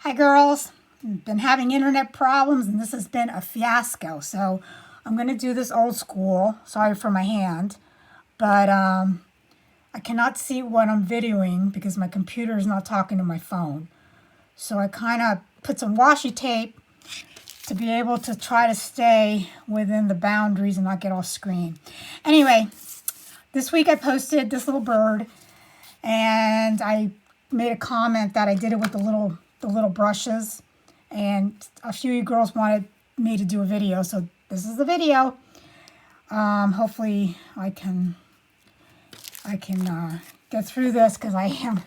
Hi girls, been having internet problems and this has been a fiasco. So I'm going to do this old school. Sorry for my hand, but I cannot see what I'm videoing because my computer is not talking to my phone. So I kind of put some washi tape to be able to try to stay within the boundaries and not get off screen. Anyway, this week I posted this little bird and I made a comment that I did it with the little brushes, and a few of you girls wanted me to do a video, so this is the video. Hopefully I can get through this because I am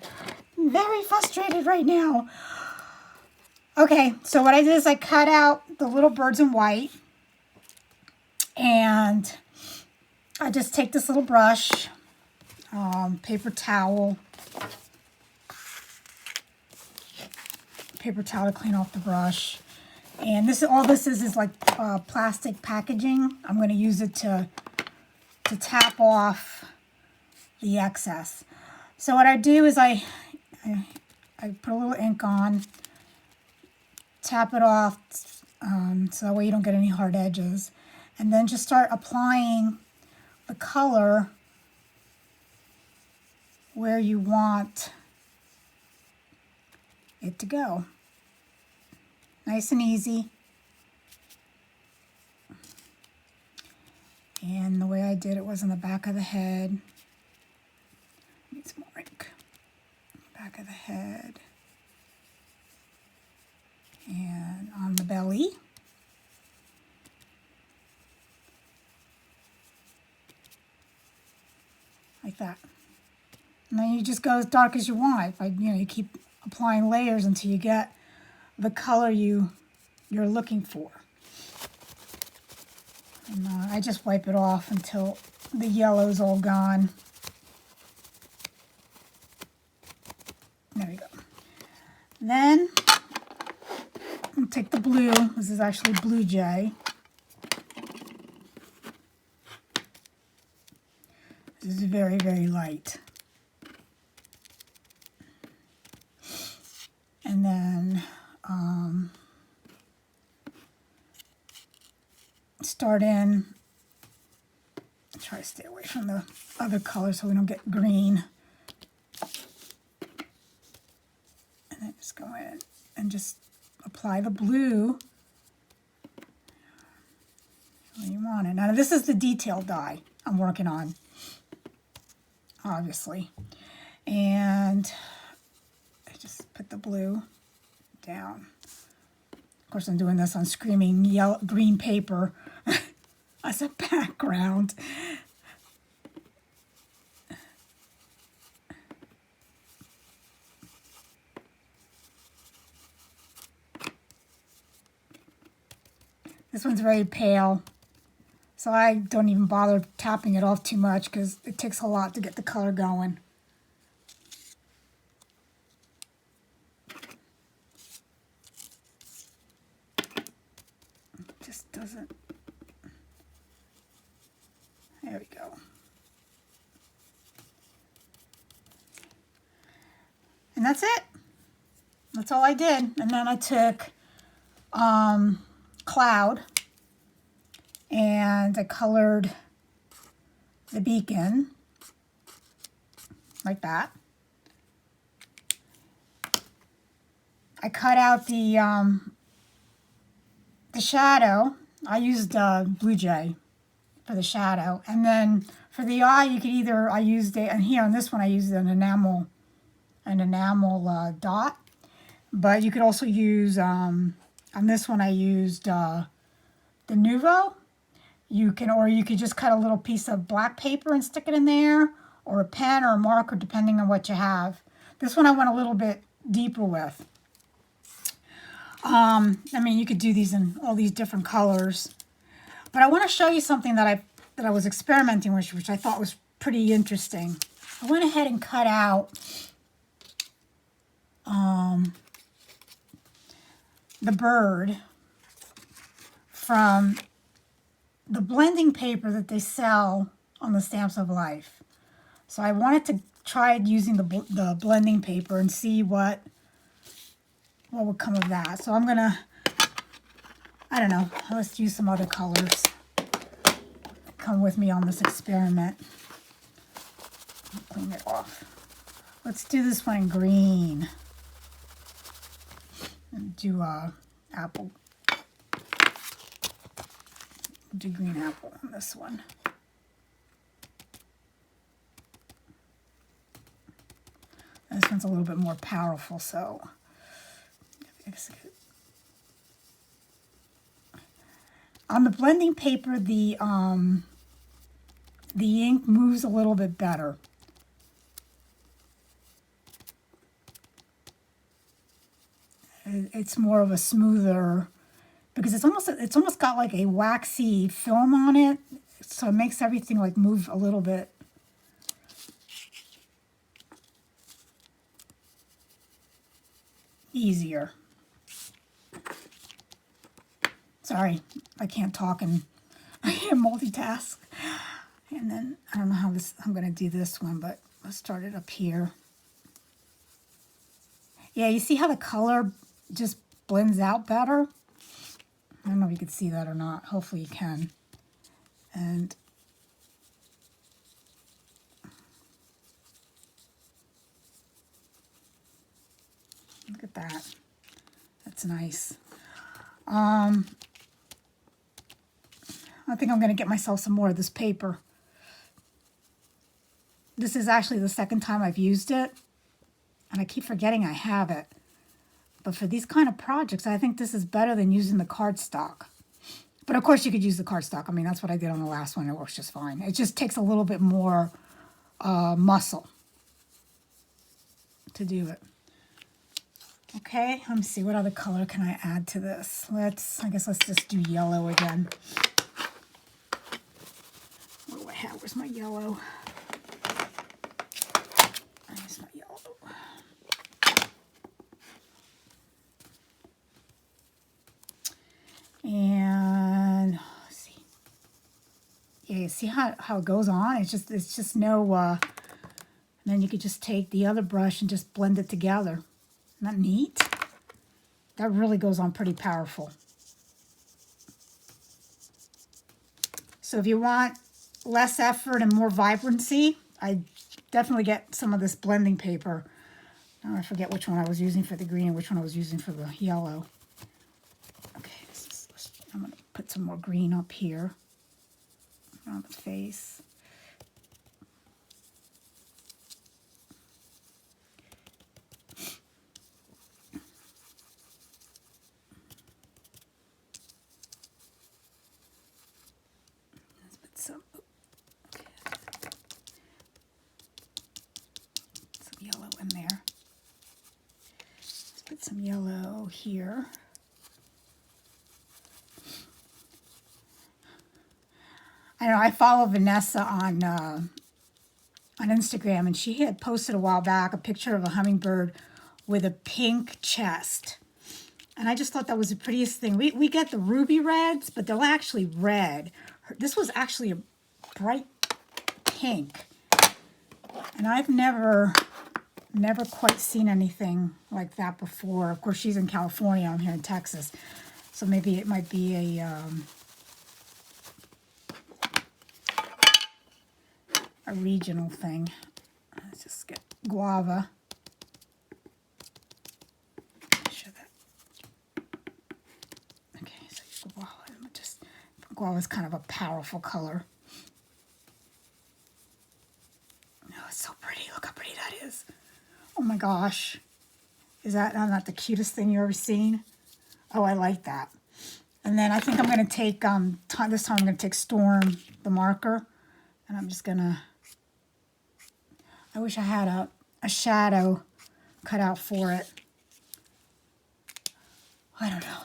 very frustrated right now. Okay, so what I did is I cut out the little birds in white, and I just take this little brush, paper towel to clean off the brush. And all this is like plastic packaging. I'm going to use it to tap off the excess. So what I do is I put a little ink on, tap it off, so that way you don't get any hard edges, and then just start applying the color where you want it to go. Nice and easy. And the way I did it was on the back of the head. Need some more ink. Back of the head. And on the belly. Like that. And then you just go as dark as you want. You keep applying layers until you get the color you're looking for. And I just wipe it off until the yellow's all gone. There we go. Then I'll take the blue. This is actually Blue Jay. This is very, very light. And then start in, try to stay away from the other colors so we don't get green. And then just go in and just apply the blue where you want it. Now this is the detail die I'm working on, obviously. And I just put the blue down. Of course, I'm doing this on screaming green paper as a background. This one's very pale, so I don't even bother tapping it off too much because it takes a lot to get the color going. Just doesn't. There we go. And that's it. That's all I did. And then I took Cloud and I colored the beacon like that. I cut out the shadow. I used Blue Jay for the shadow, and then for the eye, you could either I used it, and here on this one I used an enamel dot, but you could also use on this one I used the Nuvo. You could just cut a little piece of black paper and stick it in there, or a pen or a marker depending on what you have. This one I went a little bit deeper with. I mean, you could do these in all these different colors, but I want to show you something that I was experimenting with, which I thought was pretty interesting. I went ahead and cut out the bird from the blending paper that they sell on the Stamps of Life. So I wanted to try using the blending paper and see what what would come of that. So I'm gonna, I don't know, let's use some other colors. Come with me on this experiment. Clean it off. Let's do this one in green. And do apple. Do green apple on this one. And this one's a little bit more powerful, so on the blending paper, the ink moves a little bit better. It's more of a smoother, because it's almost got like a waxy film on it, so it makes everything like move a little bit. Easier. Sorry, I can't talk and I can't multitask. And then I don't know how I'm going to do this one, but let's start it up here. Yeah, you see how the color just blends out better? I don't know if you can see that or not. Hopefully you can. And look at that. That's nice. I think I'm going to get myself some more of this paper. This is actually the second time I've used it, and I keep forgetting I have it. But for these kind of projects, I think this is better than using the cardstock. But of course you could use the cardstock. I mean, that's what I did on the last one. It works just fine. It just takes a little bit more muscle to do it. Okay, let me see, what other color can I add to this? I guess let's just do yellow again. What do I have? Where's my yellow? It's not yellow. And let's see. Yeah, you see how it goes on? It's just no, and then you could just take the other brush and just blend it together. Isn't that neat? That really goes on pretty powerful. So if you want less effort and more vibrancy, I definitely get some of this blending paper. Now I forget which one I was using for the green and which one I was using for the yellow. Okay, I'm going to put some more green up here on the face. Some yellow in there. Let's put some yellow here. I know I follow Vanessa on Instagram, and she had posted a while back a picture of a hummingbird with a pink chest. And I just thought that was the prettiest thing. We get the ruby reds, but they're actually red. This was actually a bright pink. And I've never quite seen anything like that before. Of course, she's in California. I'm here in Texas. So maybe it might be a regional thing. Let's just get guava. Guava is kind of a powerful color. Oh, it's so pretty. Look how pretty that is. Oh my gosh. Is that not the cutest thing you've ever seen? Oh, I like that. And then I think I'm going to take, this time I'm going to take Storm, the marker, and I'm just going to, I wish I had a shadow cut out for it. I don't know.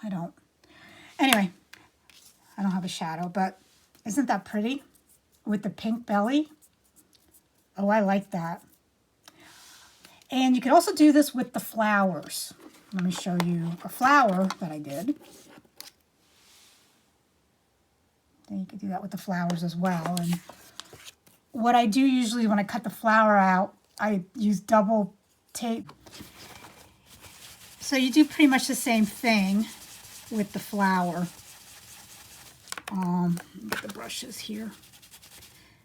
I don't. Anyway. I don't have a shadow, but isn't that pretty with the pink belly? Oh, I like that. And you can also do this with the flowers. Let me show you a flower that I did. Then you can do that with the flowers as well. And what I do usually when I cut the flower out, I use double tape. So you do pretty much the same thing with the flower. Get the brushes here.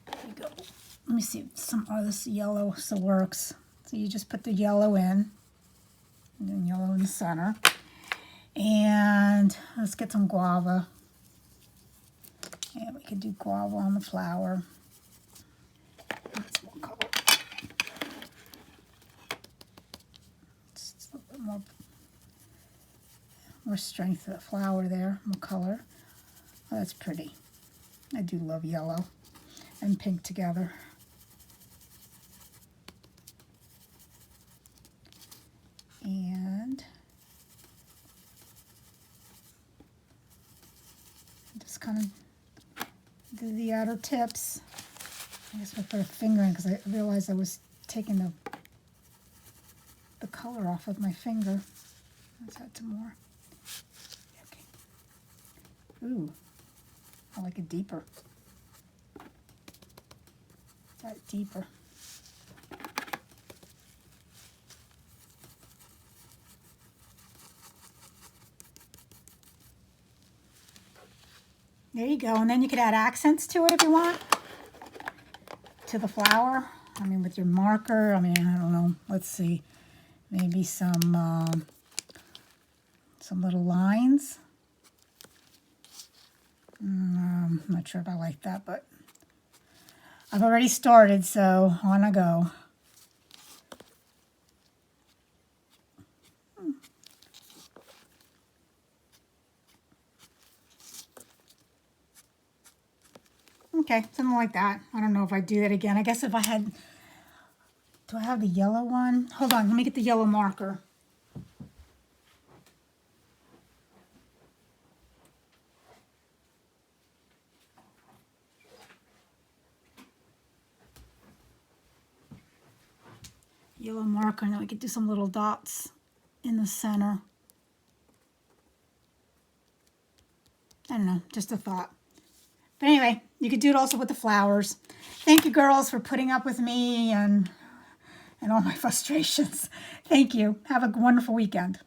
There you go. Let me see if some of this yellow still works. So you just put the yellow in, and then yellow in the center. And let's get some guava. And we could do guava on the flower. That's more color. Just a little bit more strength to the flower there, more color. Oh, that's pretty. I do love yellow and pink together. And just kind of do the outer tips. I guess I put a finger in because I realized I was taking the color off of my finger. Let's add some more. Okay. Ooh, I like it deeper. Add it deeper. There you go, and then you could add accents to it if you want, to the flower. I mean, with your marker, I mean, I don't know, let's see, maybe some little lines. I'm not sure if I like that, but I've already started, so on I go. Okay, something like that. I don't know if I do that again. I guess if I had, do I have the yellow one? Hold on, let me get the yellow marker. Yellow marker, and then we could do some little dots in the center. I don't know, just a thought. But anyway, you could do it also with the flowers. Thank you, girls, for putting up with me and all my frustrations. Thank you. Have a wonderful weekend.